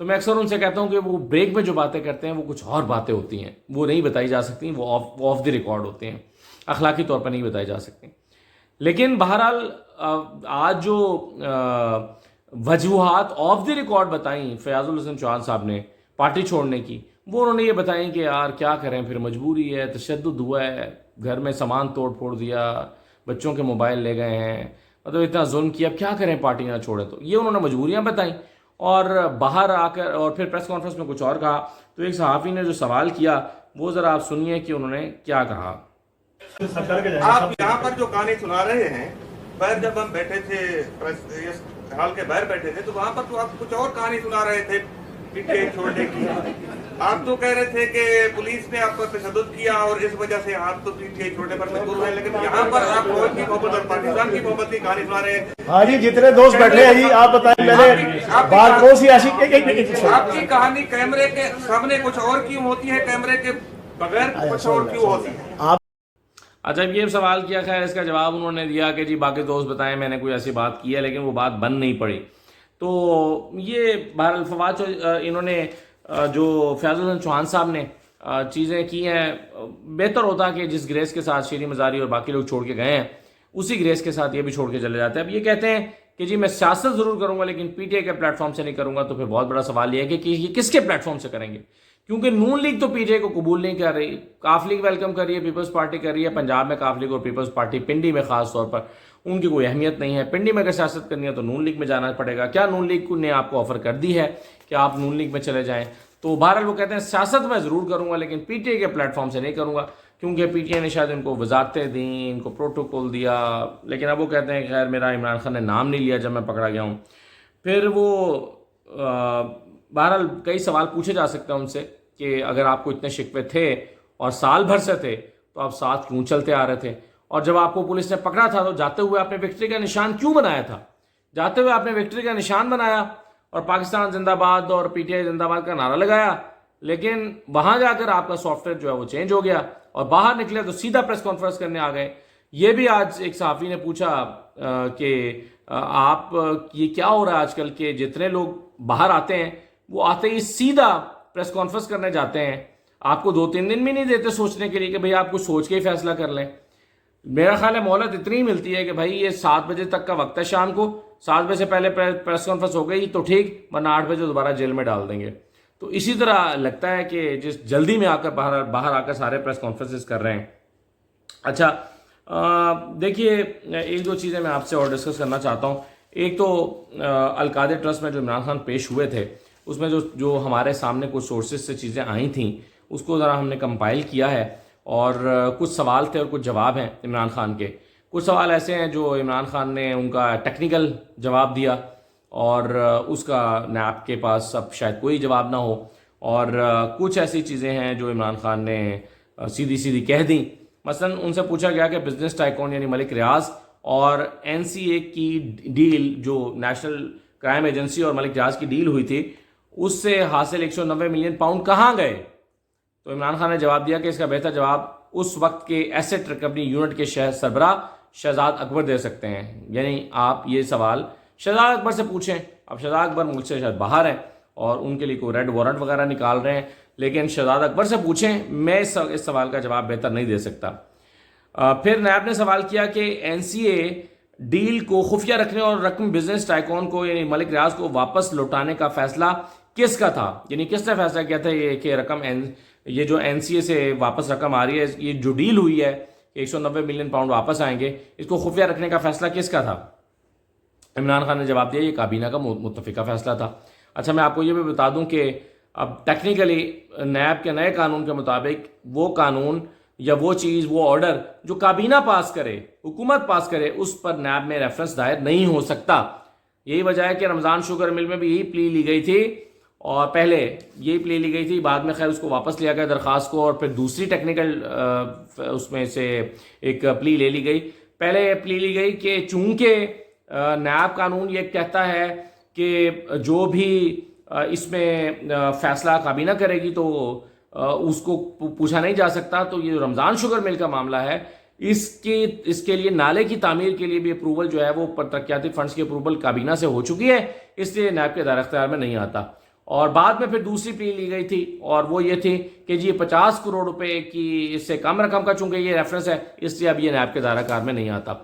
تو میں اکثر ان سے کہتا ہوں کہ وہ بریک میں جو باتیں کرتے ہیں وہ کچھ اور باتیں ہوتی ہیں، وہ نہیں بتائی جا سکتی، وہ آف دی ریکارڈ ہوتے ہیں، اخلاقی طور پر نہیں بتائی جا سکتی۔ لیکن بہرحال آج جو وجوہات آف دی ریکارڈ بتائیں فیاض الحسن چوہان صاحب نے پارٹی چھوڑنے کی، وہ انہوں نے یہ بتائیں کہ یار کیا کریں، پھر مجبوری ہے، تشدد ہوا ہے، گھر میں سامان توڑ پھوڑ دیا، بچوں کے موبائل لے گئے ہیں، مطلب اتنا ظلم کیا، اب کیا کریں پارٹی نہ چھوڑیں، تو یہ انہوں نے مجبوریاں بتائیں۔ اور باہر آ کر اور پھر پریس کانفرنس میں کچھ اور کہا۔ تو ایک صحافی نے جو سوال کیا وہ ذرا آپ سنیے کہ انہوں نے کیا کہا۔ آپ یہاں پر جو کہانی سنا رہے ہیں، باہر جب ہم بیٹھے تھے ہال کے باہر بیٹھے تھے تو وہاں پر تو آپ کچھ اور کہانی سنا رہے تھے پی ٹی آئی چھوڑنے کی۔ آپ تو کہہ رہے تھے کہ پولیس نے آپ پر تشدد کیا اور اس وجہ سے آپ تو پی ٹی آئی چھوڑنے پر مجبور ہوئے، لیکن یہاں پر آپ قوم کی محبت اور پاکستان کی محبت کی کہانی سنا رہے ہیں۔ ہاں جی، جتنے دوست بیٹھے ہیں جی آپ بتائیں، میں نے بات کون سی ایسی آپ کی کہانی کیمرے کے سامنے کچھ اور کیوں ہوتی ہے، کیمرے کے بغیر کچھ اور کیوں ہوتی ہے؟ اچھا یہ سوال کیا، خیر اس کا جواب انہوں نے دیا کہ جی باقی دوست بتائیں میں نے کوئی ایسی بات کی ہے، لیکن وہ بات بن نہیں پڑی۔ تو یہ بہرحال فواد انہوں نے جو فیاض الحسن چوہان صاحب نے چیزیں کی ہیں، بہتر ہوتا کہ جس گریس کے ساتھ شیریں مزاری اور باقی لوگ چھوڑ کے گئے ہیں اسی گریس کے ساتھ یہ بھی چھوڑ کے چلے جاتے ہیں۔ اب یہ کہتے ہیں کہ جی میں سیاست ضرور کروں گا لیکن پی ٹی آئی کے پلیٹ فارم سے نہیں کروں گا، تو پھر بہت بڑا سوال یہ ہے کہ یہ کس کے پلیٹ فارم سے کریں گے، کیونکہ نون لیگ تو پی ٹی آئی کو قبول نہیں کر رہی، کاف لیگ ویلکم کر رہی ہے، پیپلز پارٹی کر رہی ہے، پنجاب میں کاف لیگ اور پیپلز پارٹی، پنڈی میں خاص طور پر ان کی کوئی اہمیت نہیں ہے، پنڈی میں اگر سیاست کرنی ہے تو نون لیگ میں جانا پڑے گا۔ کیا نون لیگ نے آپ کو آفر کر دی ہے کہ آپ نون لیگ میں چلے جائیں؟ تو بہرحال وہ کہتے ہیں سیاست میں ضرور کروں گا لیکن پی ٹی آئی کے پلیٹ فارم سے نہیں کروں گا، کیونکہ پی ٹی آئی نے شاید ان کو وزارتیں دیں، ان کو پروٹوکول دیا، لیکن اب وہ کہتے ہیں خیر میرا عمران خان نے نام نہیں لیا جب میں پکڑا گیا ہوں۔ پھر وہ بہرحال کئی سوال پوچھے جا سکتے ہیں ان سے کہ اگر آپ کو اتنے شکوے تھے اور سال بھر سے تھے تو آپ ساتھ کیوں چلتے آ رہے تھے، اور جب آپ کو پولیس نے پکڑا تھا تو جاتے ہوئے آپ نے وکٹری کا نشان کیوں بنایا تھا، جاتے ہوئے آپ نے وکٹری کا نشان بنایا اور پاکستان زندہ باد اور پی ٹی آئی زندہ باد کا نعرہ لگایا، لیکن وہاں جا کر آپ کا سافٹ ویئر جو ہے وہ چینج ہو گیا اور باہر نکلے تو سیدھا پریس کانفرنس کرنے آ گئے۔ یہ بھی آج ایک صحافی نے پوچھا کہ آپ یہ کیا ہو رہا ہے آج کل کہ جتنے لوگ باہر آتے ہیں وہ آتے ہی سیدھا پریس کانفرنس کرنے جاتے ہیں، آپ کو 2-3 دن بھی نہیں دیتے سوچنے کے لیے کہ بھئی آپ کچھ سوچ کے ہی فیصلہ کر لیں۔ میرا خیال ہے مہلت اتنی ملتی ہے کہ بھائی یہ 7 بجے تک کا وقت ہے، شام کو 7 بجے سے پہلے پریس کانفرنس ہو گئی تو ٹھیک، ورنہ 8 بجے دوبارہ جیل میں ڈال دیں گے۔ تو اسی طرح لگتا ہے کہ جس جلدی میں آ کر باہر آ کر سارے پریس کانفرنسز کر رہے ہیں۔ اچھا دیکھیے ایک دو چیزیں میں آپ سے اور ڈسکس کرنا چاہتا ہوں۔ ایک تو القادر ٹرسٹ میں جو عمران خان پیش ہوئے تھے اس میں جو ہمارے سامنے کچھ سورسز سے چیزیں آئی تھیں اس کو ذرا ہم نے کمپائل کیا ہے، اور کچھ سوال تھے اور کچھ جواب ہیں عمران خان کے۔ کچھ سوال ایسے ہیں جو عمران خان نے ان کا ٹیکنیکل جواب دیا اور اس کا نیب کے پاس اب شاید کوئی جواب نہ ہو، اور کچھ ایسی چیزیں ہیں جو عمران خان نے سیدھی کہہ دیں۔ مثلا ان سے پوچھا گیا کہ بزنس ٹائکون یعنی ملک ریاض اور این سی اے کی ڈیل جو نیشنل کرائم ایجنسی اور ملک ریاض کی ڈیل ہوئی تھی اس سے حاصل 190 ملین پاؤنڈ کہاں گئے؟ تو عمران خان نے جواب دیا کہ اس کا بہتر جواب اس وقت کے ایسٹ ریکوری یونٹ کے سربراہ شہزاد اکبر دے سکتے ہیں، یعنی آپ یہ سوال شہزاد اکبر سے پوچھیں۔ اب شہزاد اکبر ملک سے شاید باہر ہیں اور ان کے لیے کوئی ریڈ وارنٹ وغیرہ نکال رہے ہیں، لیکن شہزاد اکبر سے پوچھیں، میں اس سوال کا جواب بہتر نہیں دے سکتا۔ پھر نیب نے سوال کیا کہ این سی اے ڈیل کو خفیہ رکھنے اور رقم بزنس ٹائکون کو یعنی ملک ریاض کو واپس لوٹانے کا فیصلہ کس کا تھا، یعنی کس نے فیصلہ کیا تھا یہ کہ رقم یہ جو این سی اے سے واپس رقم آ رہی ہے، یہ جو ڈیل ہوئی ہے کہ 190 ملین پاؤنڈ واپس آئیں گے، اس کو خفیہ رکھنے کا فیصلہ کس کا تھا؟ عمران خان نے جواب دیا یہ کابینہ کا متفقہ فیصلہ تھا۔ اچھا میں آپ کو یہ بھی بتا دوں کہ اب ٹیکنیکلی نیب کے نئے قانون کے مطابق وہ قانون یا وہ چیز وہ آرڈر جو کابینہ پاس کرے، حکومت پاس کرے، اس پر نیب میں ریفرنس دائر نہیں ہو سکتا۔ یہی وجہ ہے کہ رمضان شوگر مل میں بھی یہی پلی لی گئی تھی، اور پہلے یہی پلی لی گئی تھی، بعد میں خیر اس کو واپس لیا گیا درخواست کو، اور پھر دوسری ٹیکنیکل اس میں سے ایک پلی لے لی گئی۔ پہلے پلی لی گئی کہ چونکہ نیب قانون یہ کہتا ہے کہ جو بھی اس میں فیصلہ کابینہ کرے گی تو اس کو پوچھا نہیں جا سکتا، تو یہ رمضان شوگر مل کا معاملہ ہے اس کے لیے نالے کی تعمیر کے لیے بھی اپروول جو ہے وہ ترقیاتی فنڈز کی اپروول کابینہ سے ہو چکی ہے، اس لیے نیب کے دائرہ اختیار میں نہیں آتا۔ اور بعد میں پھر دوسری پلی لی گئی تھی اور وہ یہ تھی کہ جی 50 کروڑ روپے کی اس سے کم رقم کا، چونکہ یہ ریفرنس ہے اس لیے اب یہ نیب کے دائرہ کار میں نہیں آتا.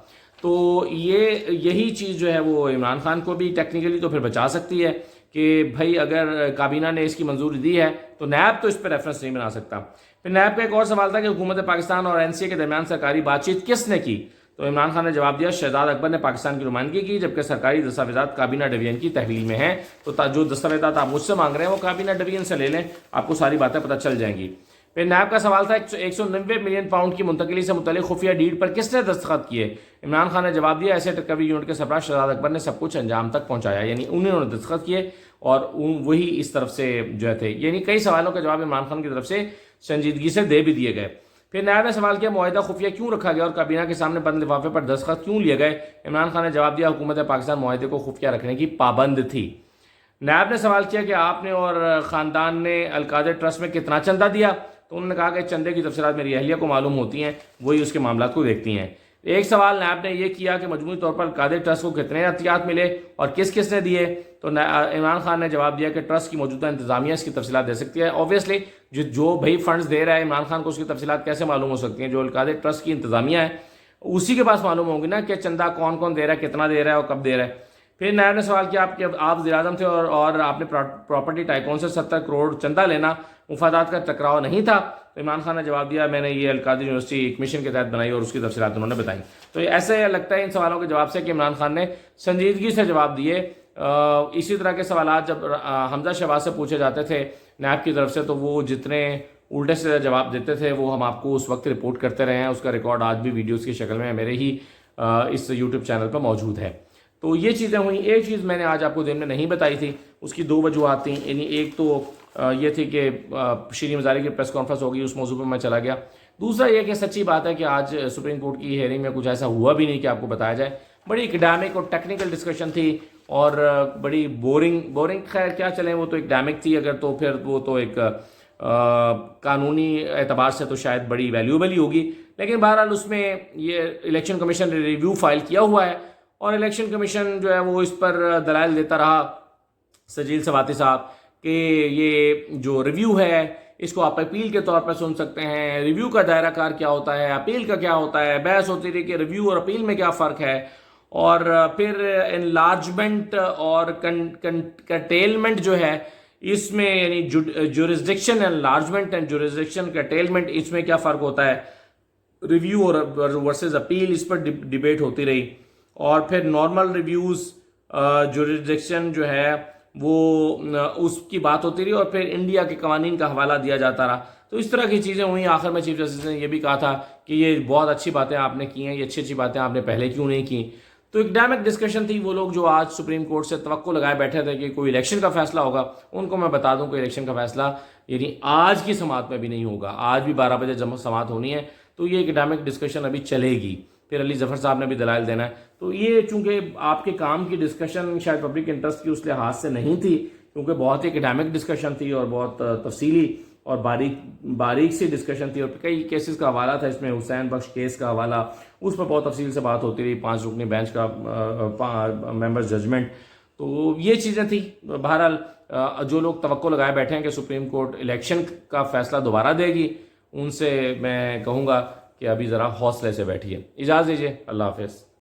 تو یہی چیز جو ہے وہ عمران خان کو بھی ٹیکنیکلی تو پھر بچا سکتی ہے کہ بھائی اگر کابینہ نے اس کی منظوری دی ہے تو نیب تو اس پہ ریفرنس نہیں بنا سکتا. پھر نیب کا ایک اور سوال تھا کہ حکومت پاکستان اور این سی اے کے درمیان سرکاری بات چیت کس نے کی؟ تو عمران خان نے جواب دیا شہزاد اکبر نے پاکستان کی نمائندگی کی، جبکہ سرکاری دستاویزات کابینہ ڈویژن کی تحویل میں ہیں. تو جو دستاویزات آپ مجھ سے مانگ رہے ہیں وہ کابینہ ڈویژن سے لے لیں، آپ کو ساری باتیں پتہ چل جائیں گی. پھر نیب کا سوال تھا 190 ملین پاؤنڈ کی منتقلی سے متعلق خفیہ ڈیڈ پر کس نے دستخط کیے؟ عمران خان نے جواب دیا ایسے ریکوری یونٹ کے سربراہ شہزاد اکبر نے سب کچھ انجام تک پہنچایا، یعنی انہوں نے دستخط کیے اور وہی اس طرف سے جو تھے. یعنی کئی سوالوں کا جواب عمران خان کی طرف سے سنجیدگی سے دے بھی دیے گئے. پھر نیب نے سوال کیا معاہدہ خفیہ کیوں رکھا گیا اور کابینہ کے سامنے بند لفافے پر دستخط کیوں لیے گئے؟ عمران خان نے جواب دیا حکومت پاکستان معاہدے کو خفیہ رکھنے کی پابند تھی. نیب نے سوال کیا کہ آپ نے اور خاندان نے القادر ٹرسٹ میں کتنا چندہ دیا؟ تو انہوں نے کہا کہ چندے کی تفصیلات میری اہلیہ کو معلوم ہوتی ہیں، وہی اس کے معاملات کو دیکھتی ہیں. ایک سوال نیب نے یہ کیا کہ مجموعی طور پر القادر ٹرسٹ کو کتنے عطیات ملے اور کس کس نے دیے؟ تو عمران خان نے جواب دیا کہ ٹرسٹ کی موجودہ انتظامیہ اس کی تفصیلات دے سکتی ہے. اوبویسلی جو بھائی فنڈز دے رہا ہے عمران خان کو اس کی تفصیلات کیسے معلوم ہو سکتی ہیں؟ جو القادر ٹرسٹ کی انتظامیہ ہے اسی کے پاس معلوم ہوگی نا کہ چندہ کون کون دے رہا ہے، کتنا دے رہا ہے اور کب دے رہا ہے. پھر نیب نے سوال کیا آپ وزیر اعظم تھے اور آپ نے پراپرٹی ٹائکون سے 70 کروڑ چندہ لینا مفادات کا ٹکراؤ نہیں تھا؟ تو عمران خان نے جواب دیا میں نے یہ القادر یونیورسٹی کمیشن کے تحت بنائی اور اس کی تفصیلات انہوں نے بتائی. تو ایسے لگتا ہے ان سوالوں کے جواب سے کہ عمران خان نے سنجیدگی سے جواب دیے. اسی طرح کے سوالات جب حمزہ شہباز سے پوچھے جاتے تھے نیب کی طرف سے تو وہ جتنے الٹے سے جواب دیتے تھے وہ ہم آپ کو اس وقت رپورٹ کرتے رہے ہیں. اس کا ریکارڈ آج بھی ویڈیوز کی شکل میں میرے ہی اس یوٹیوب چینل پر موجود ہے. تو یہ چیزیں ہوئیں. ایک چیز میں نے آج آپ کو دن میں نہیں بتائی تھی، اس کی 2 وجوہات تھیں. یعنی ایک تو یہ تھی کہ شیریں مزاری کی پریس کانفرنس ہوگی، اس موضوع پہ میں چلا گیا. دوسرا یہ کہ سچی بات ہے کہ آج سپریم کورٹ کی ہیئرنگ میں کچھ ایسا ہوا بھی نہیں کہ آپ کو بتایا جائے. بڑی اکیڈیمک اور ٹیکنیکل ڈسکشن تھی اور بڑی بورنگ خیر کیا چلیں، وہ تو اکیڈیمک تھی اگر، تو پھر وہ تو ایک قانونی اعتبار سے تو شاید بڑی ویلیوبل ہی ہوگی. لیکن بہرحال اس میں یہ الیکشن کمیشن نے ریویو فائل کیا ہوا ہے اور الیکشن کمیشن جو ہے وہ اس پر دلائل دیتا رہا سجیل سواتی صاحب کہ یہ جو ریویو ہے اس کو آپ اپیل کے طور پر سن سکتے ہیں. ریویو کا دائرہ کار کیا ہوتا ہے، اپیل کا کیا ہوتا ہے، بحث ہوتی رہی کہ ریویو اور اپیل میں کیا فرق ہے. اور پھر انلارجمنٹ اور کرٹیلمنٹ جو ہے اس میں، یعنی جورسڈکشن انلارجمنٹ اینڈ جورسڈکشن کرٹیلمنٹ، اس میں کیا فرق ہوتا ہے، ریویو اور ورسز اپیل، اس پر ڈیبیٹ ہوتی رہی. اور پھر نارمل ریویوز جورسڈکشن جو ہے وہ اس کی بات ہوتی رہی اور پھر انڈیا کے قوانین کا حوالہ دیا جاتا رہا. تو اس طرح کی چیزیں ہوئیں. آخر میں چیف جسٹس نے یہ بھی کہا تھا کہ یہ بہت اچھی باتیں آپ نے کی ہیں، یہ اچھی باتیں آپ نے پہلے کیوں نہیں کی. تو اکیڈیمک ڈسکشن تھی. وہ لوگ جو آج سپریم کورٹ سے توقع لگائے بیٹھے تھے کہ کوئی الیکشن کا فیصلہ ہوگا، ان کو میں بتا دوں کہ الیکشن کا فیصلہ یعنی آج کی سماعت میں بھی نہیں ہوگا. آج بھی 12 بجے سماعت ہونی ہے تو یہ اکیڈیمک ڈسکشن ابھی چلے گی. پھر علی ظفر صاحب نے بھی دلائل دینا ہے. تو یہ چونکہ آپ کے کام کی ڈسکشن شاید پبلک انٹرسٹ کی اس لحاظ سے نہیں تھی، کیونکہ بہت ہی اکیڈیمک ڈسکشن تھی اور بہت تفصیلی اور باریک سی ڈسکشن تھی اور کئی کیسز کا حوالہ تھا. اس میں حسین بخش کیس کا حوالہ، اس پر بہت تفصیل سے بات ہوتی رہی. 5 رکنی بینچ کا ممبرز ججمنٹ. تو یہ چیزیں تھیں. بہرحال جو لوگ توقع لگائے بیٹھے ہیں کہ سپریم کورٹ الیکشن کا فیصلہ دوبارہ دے گی، ان سے میں کہوں گا کہ ابھی ذرا حوصلے سے بیٹھیے. اجازت دیجیے. اللہ حافظ.